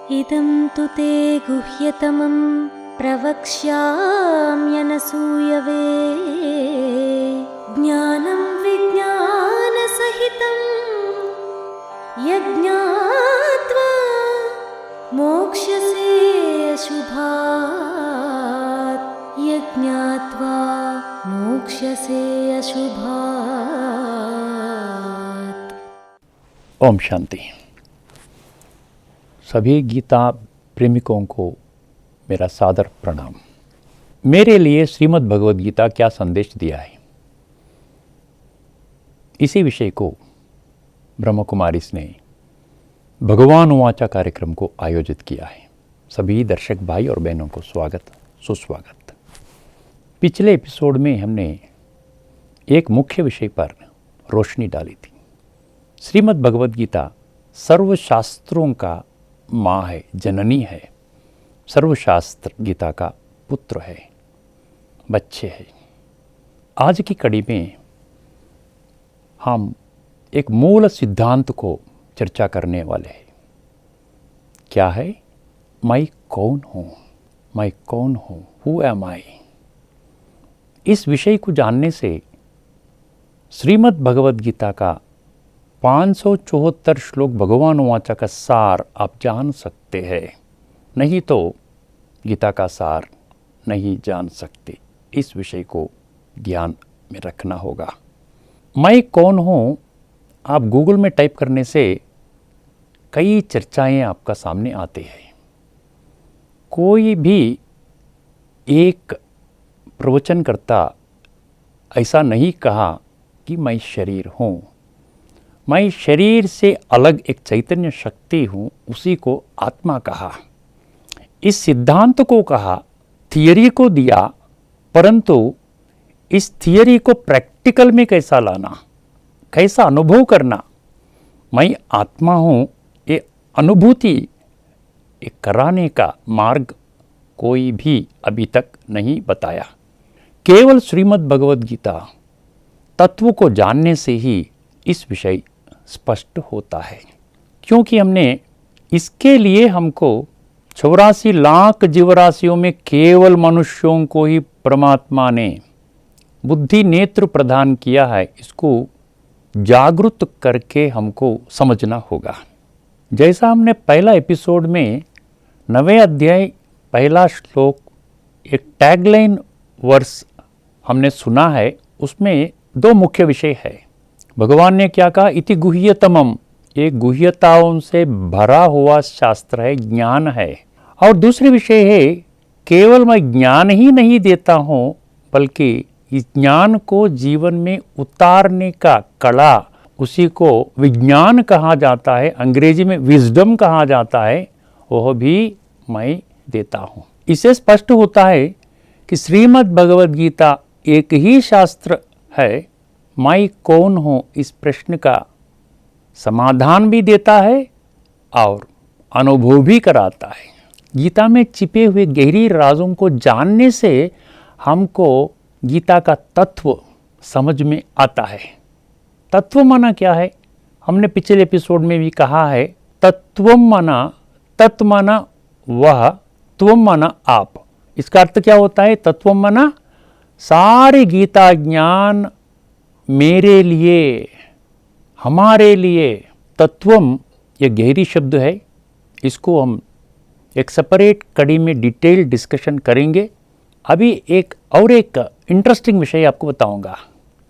इदं तु ते गुह्यतमं प्रवक्ष्याम्यनसूयवे ज्ञानं विज्ञानसहितं यज्ञात्वा मोक्ष्यसे अशुभात् यज्ञात्वा मोक्ष्यसे अशुभात्। ओम शांति। सभी गीता प्रेमिकों को मेरा सादर प्रणाम। मेरे लिए श्रीमद् भगवद गीता क्या संदेश दिया है, इसी विषय को ब्रह्म कुमारीस ने भगवान वाचा कार्यक्रम को आयोजित किया है। सभी दर्शक भाई और बहनों को स्वागत सुस्वागत। पिछले एपिसोड में हमने एक मुख्य विषय पर रोशनी डाली थी। श्रीमद् भगवद गीता सर्वशास्त्रों का माँ है, जननी है, सर्वशास्त्र गीता का पुत्र है, बच्चे है। आज की कड़ी में हम एक मूल सिद्धांत को चर्चा करने वाले हैं। क्या है? मैं कौन हूँ, मैं कौन हूँ, हु एम आई। इस विषय को जानने से श्रीमद् भगवद गीता का 574 श्लोक भगवान वाचा का सार आप जान सकते हैं, नहीं तो गीता का सार नहीं जान सकते। इस विषय को ध्यान में रखना होगा। मैं कौन हूँ आप गूगल में टाइप करने से कई चर्चाएं आपका सामने आते हैं। कोई भी एक प्रवचनकर्ता ऐसा नहीं कहा कि मैं शरीर हूँ, मैं शरीर से अलग एक चैतन्य शक्ति हूँ, उसी को आत्मा कहा। इस सिद्धांत को कहा, थियरी को दिया, परंतु इस थियरी को प्रैक्टिकल में कैसा लाना, कैसा अनुभव करना, मैं आत्मा हूँ, ये अनुभूति ये कराने का मार्ग कोई भी अभी तक नहीं बताया। केवल श्रीमद् भगवद गीता तत्व को जानने से ही इस विषय स्पष्ट होता है, क्योंकि हमने इसके लिए हमको 84 लाख जीवराशियों में केवल मनुष्यों को ही परमात्मा ने बुद्धि नेत्र प्रदान किया है। इसको जागृत करके हमको समझना होगा। जैसा हमने पहला एपिसोड में 9वें अध्याय पहला श्लोक एक टैगलाइन वर्स हमने सुना है, उसमें दो मुख्य विषय है। भगवान ने क्या कहा? इति गुह्यतमम, ये गुह्यताओं से भरा हुआ शास्त्र है, ज्ञान है। और दूसरी विषय है, केवल मैं ज्ञान ही नहीं देता हूँ, बल्कि इस ज्ञान को जीवन में उतारने का कला, उसी को विज्ञान कहा जाता है, अंग्रेजी में विजडम कहा जाता है, वह भी मैं देता हूँ। इससे स्पष्ट होता है कि श्रीमद् भगवद गीता एक ही शास्त्र है, मैं कौन हूँ इस प्रश्न का समाधान भी देता है और अनुभव भी कराता है। गीता में छिपे हुए गहरी राजों को जानने से हमको गीता का तत्व समझ में आता है। तत्व माना क्या है? हमने पिछले एपिसोड में भी कहा है, तत्वम माना, तत्व माना वह, त्वम माना आप। इसका अर्थ क्या होता है? तत्वम माना सारे गीता ज्ञान मेरे लिए, हमारे लिए। तत्वम ये गहरी शब्द है, इसको हम एक सेपरेट कड़ी में डिटेल डिस्कशन करेंगे। अभी एक इंटरेस्टिंग विषय आपको बताऊंगा।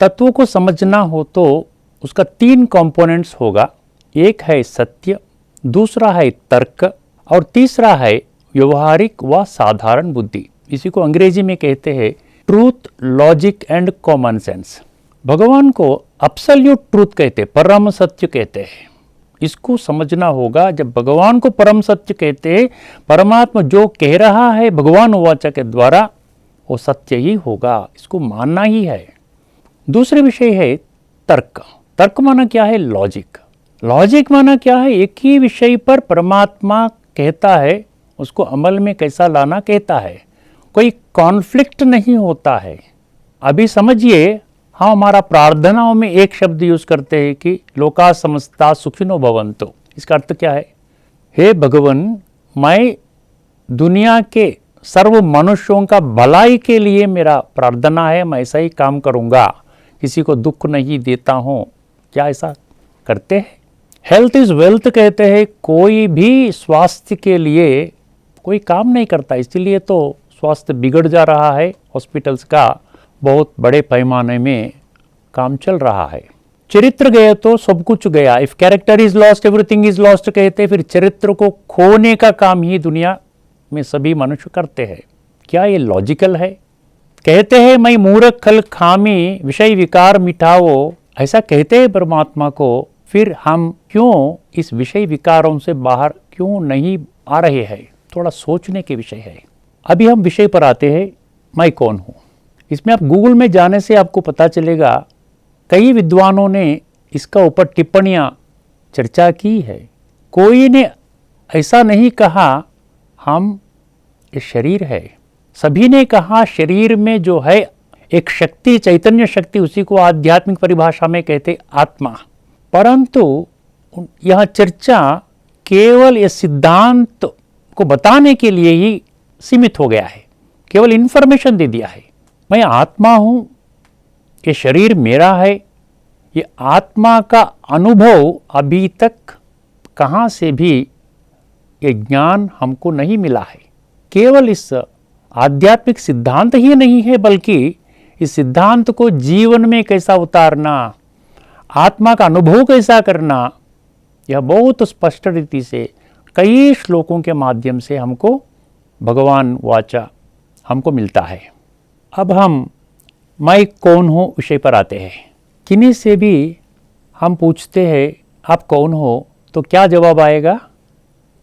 तत्वों को समझना हो तो उसका 3 कंपोनेंट्स होगा। एक है सत्य, दूसरा है तर्क और तीसरा है व्यवहारिक व साधारण बुद्धि। इसी को अंग्रेजी में कहते हैं truth, logic and common sense. भगवान को अब्सोल्यूट ट्रूथ कहते हैं, परम सत्य कहते हैं। इसको समझना होगा। जब भगवान को परम सत्य कहते हैं, परमात्मा जो कह रहा है भगवान वाचा के द्वारा, वो सत्य ही होगा, इसको मानना ही है। दूसरे विषय है तर्क। तर्क माना क्या है? लॉजिक। लॉजिक माना क्या है? एक ही विषय पर परमात्मा कहता है, उसको अमल में कैसा लाना कहता है, कोई कॉन्फ्लिक्ट नहीं होता है। अभी समझिए, हम हमारा प्रार्थनाओं में एक शब्द यूज करते हैं कि लोका समस्ता सुखिनो भवन्तु। इसका अर्थ क्या है? हे भगवान, मैं दुनिया के सर्व मनुष्यों का भलाई के लिए मेरा प्रार्थना है, मैं ऐसा ही काम करूँगा, किसी को दुख नहीं देता हूँ। क्या ऐसा करते हैं? हेल्थ इज़ वेल्थ कहते हैं, कोई भी स्वास्थ्य के लिए कोई काम नहीं करता, इसीलिए तो स्वास्थ्य बिगड़ जा रहा है। हॉस्पिटल्स का बहुत बड़े पैमाने में काम चल रहा है। चरित्र गया तो सब कुछ गया। If character is lost everything is lost कहते, फिर चरित्र को खोने का काम ही दुनिया में सभी मनुष्य करते हैं। क्या ये लॉजिकल है? कहते हैं मैं मूर्ख खल खामी विषय विकार मिटाओ, ऐसा कहते हैं परमात्मा को, फिर हम क्यों इस विषय विकारों से बाहर क्यों नहीं आ रहे हैं? थोड़ा सोचने के विषय है। अभी हम विषय पर आते हैं, मैं कौन हूँ। इसमें आप गूगल में जाने से आपको पता चलेगा, कई विद्वानों ने इसका ऊपर टिप्पणियाँ चर्चा की है। कोई ने ऐसा नहीं कहा हम ये शरीर है, सभी ने कहा शरीर में जो है एक शक्ति, चैतन्य शक्ति, उसी को आध्यात्मिक परिभाषा में कहते आत्मा। परंतु यह चर्चा केवल ये सिद्धांत को बताने के लिए ही सीमित हो गया है, केवल इन्फॉर्मेशन दे दिया है। मैं आत्मा हूँ, ये शरीर मेरा है, ये आत्मा का अनुभव अभी तक कहाँ से भी ये ज्ञान हमको नहीं मिला है। केवल इस आध्यात्मिक सिद्धांत ही नहीं है, बल्कि इस सिद्धांत को जीवन में कैसा उतारना, आत्मा का अनुभव कैसा करना, यह बहुत स्पष्ट रीति से कई श्लोकों के माध्यम से हमको भगवान वाचा हमको मिलता है। अब हम मैं कौन हूँ विषय पर आते हैं। किन्हीं से भी हम पूछते हैं आप कौन हो, तो क्या जवाब आएगा?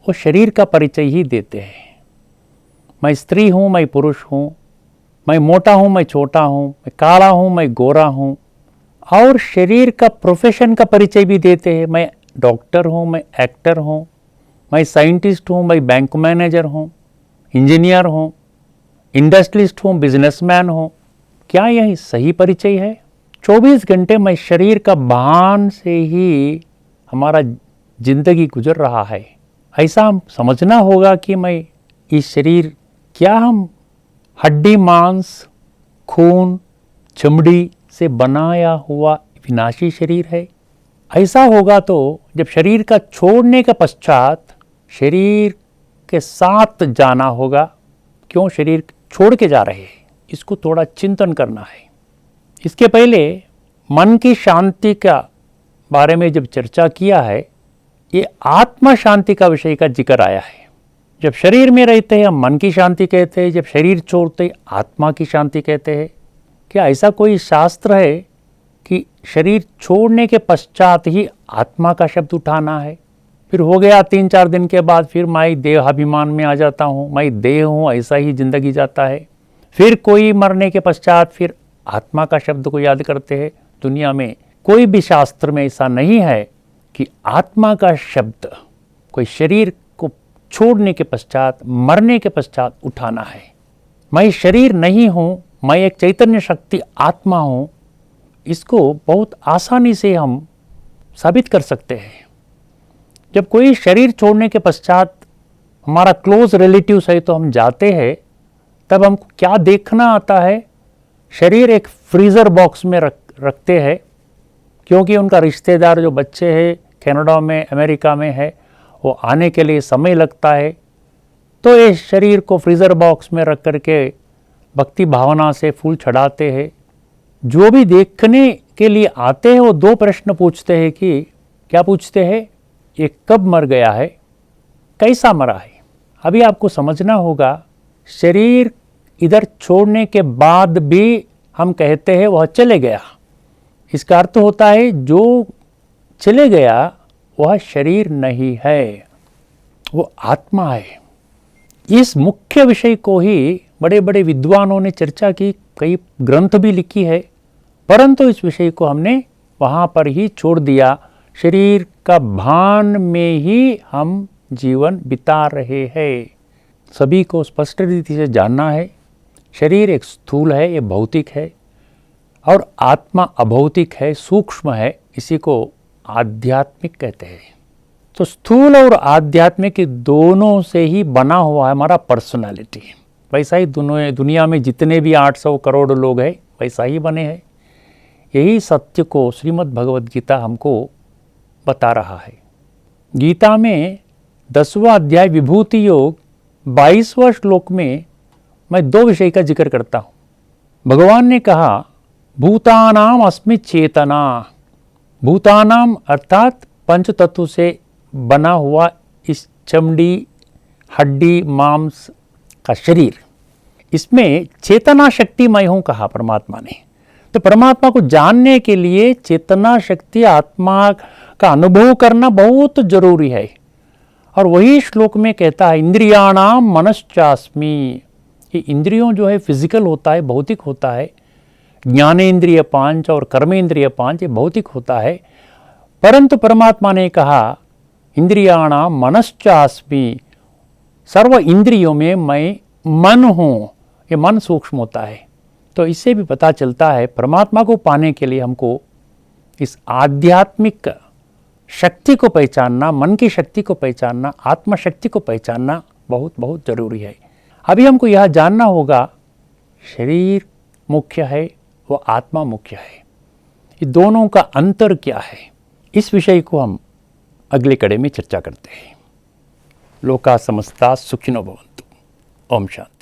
वो शरीर का परिचय ही देते हैं। मैं स्त्री हूँ, मैं पुरुष हूँ, मैं मोटा हूँ, मैं छोटा हूँ, मैं काला हूँ, मैं गोरा हूँ, और शरीर का प्रोफेशन का परिचय भी देते हैं। मैं डॉक्टर हूँ, मैं एक्टर हूँ, मैं साइंटिस्ट हूँ, मैं बैंक मैनेजर हूँ, इंजीनियर हूँ, इंडस्ट्रियलिस्ट हूँ, बिजनेसमैन हूँ। क्या यही सही परिचय है? 24 घंटे मैं शरीर का भान से ही हमारा जिंदगी गुजर रहा है, ऐसा हम समझना होगा कि मैं इस शरीर, क्या हम हड्डी मांस खून चमड़ी से बनाया हुआ विनाशी शरीर है? ऐसा होगा तो जब शरीर का छोड़ने के पश्चात शरीर के साथ जाना होगा। क्यों शरीर छोड़ के जा रहे हैं, इसको थोड़ा चिंतन करना है। इसके पहले मन की शांति का बारे में जब चर्चा किया है, ये आत्मा शांति का विषय का जिक्र आया है। जब शरीर में रहते हैं हम मन की शांति कहते हैं, जब शरीर छोड़ते आत्मा की शांति कहते हैं। क्या ऐसा कोई शास्त्र है कि शरीर छोड़ने के पश्चात ही आत्मा का शब्द उठाना है? फिर हो गया 3-4 दिन के बाद फिर मैं देहाभिमान में आ जाता हूँ, मैं देह हूँ, ऐसा ही जिंदगी जाता है। फिर कोई मरने के पश्चात फिर आत्मा का शब्द को याद करते हैं। दुनिया में कोई भी शास्त्र में ऐसा नहीं है कि आत्मा का शब्द कोई शरीर को छोड़ने के पश्चात, मरने के पश्चात उठाना है। मैं शरीर नहीं हूँ, मैं एक चैतन्य शक्ति आत्मा हूँ, इसको बहुत आसानी से हम साबित कर सकते हैं। जब कोई शरीर छोड़ने के पश्चात हमारा क्लोज रिलेटिव्स है तो हम जाते हैं, तब हमको क्या देखना आता है? शरीर एक फ्रीज़र बॉक्स में रखते हैं, क्योंकि उनका रिश्तेदार जो बच्चे हैं कनाडा में, अमेरिका में है, वो आने के लिए समय लगता है। तो ये शरीर को फ्रीज़र बॉक्स में रख करके भक्ति भावना से फूल चढ़ाते हैं। जो भी देखने के लिए आते हैं वो 2 प्रश्न पूछते हैं कि क्या पूछते हैं? ये कब मर गया है, कैसा मरा है। अभी आपको समझना होगा, शरीर इधर छोड़ने के बाद भी हम कहते हैं वह चले गया। इसका अर्थ होता है जो चले गया वह शरीर नहीं है, वो आत्मा है। इस मुख्य विषय को ही बड़े बड़े विद्वानों ने चर्चा की, कई ग्रंथ भी लिखी है, परंतु इस विषय को हमने वहाँ पर ही छोड़ दिया। शरीर का भान में ही हम जीवन बिता रहे हैं। सभी को स्पष्ट रीति से जानना है, शरीर एक स्थूल है, ये भौतिक है, और आत्मा अभौतिक है, सूक्ष्म है, इसी को आध्यात्मिक कहते हैं। तो स्थूल और आध्यात्मिक दोनों से ही बना हुआ है हमारा पर्सनालिटी। वैसा ही दुनिया में जितने भी 800 करोड़ लोग हैं वैसा ही बने हैं। यही सत्य को श्रीमद् भगवद गीता हमको बता रहा है। गीता में 10वां अध्याय विभूति योग 22वां श्लोक में मैं 2 विषय का जिक्र करता हूँ। भगवान ने कहा भूतानाम अस्मि चेतना। भूतानाम अर्थात पंच तत्व से बना हुआ इस चमड़ी, हड्डी, मांस का शरीर, इसमें चेतना शक्ति मैं हूं कहा परमात्मा ने। तो परमात्मा को जानने के लिए चेतना शक्ति, आत्मा का अनुभव करना बहुत जरूरी है। और वही श्लोक में कहता है इंद्रियाणाम मनश्चास्मि। ये इंद्रियों जो है फिजिकल होता है, भौतिक होता है। ज्ञानेंद्रिय 5 और कर्मेंद्रिय 5 ये भौतिक होता है। परंतु परमात्मा ने कहा इंद्रियाणाम मनश्चास्मि, सर्व इंद्रियों में मैं मन हूँ। ये मन सूक्ष्म होता है। तो इससे भी पता चलता है परमात्मा को पाने के लिए हमको इस आध्यात्मिक शक्ति को पहचानना, मन की शक्ति को पहचानना, आत्म शक्ति को पहचानना बहुत बहुत जरूरी है। अभी हमको यह जानना होगा शरीर मुख्य है वो आत्मा मुख्य है, ये दोनों का अंतर क्या है। इस विषय को हम अगले कड़े में चर्चा करते हैं। लोका समस्ता सुखिनो भवन्तु। ओम शांति।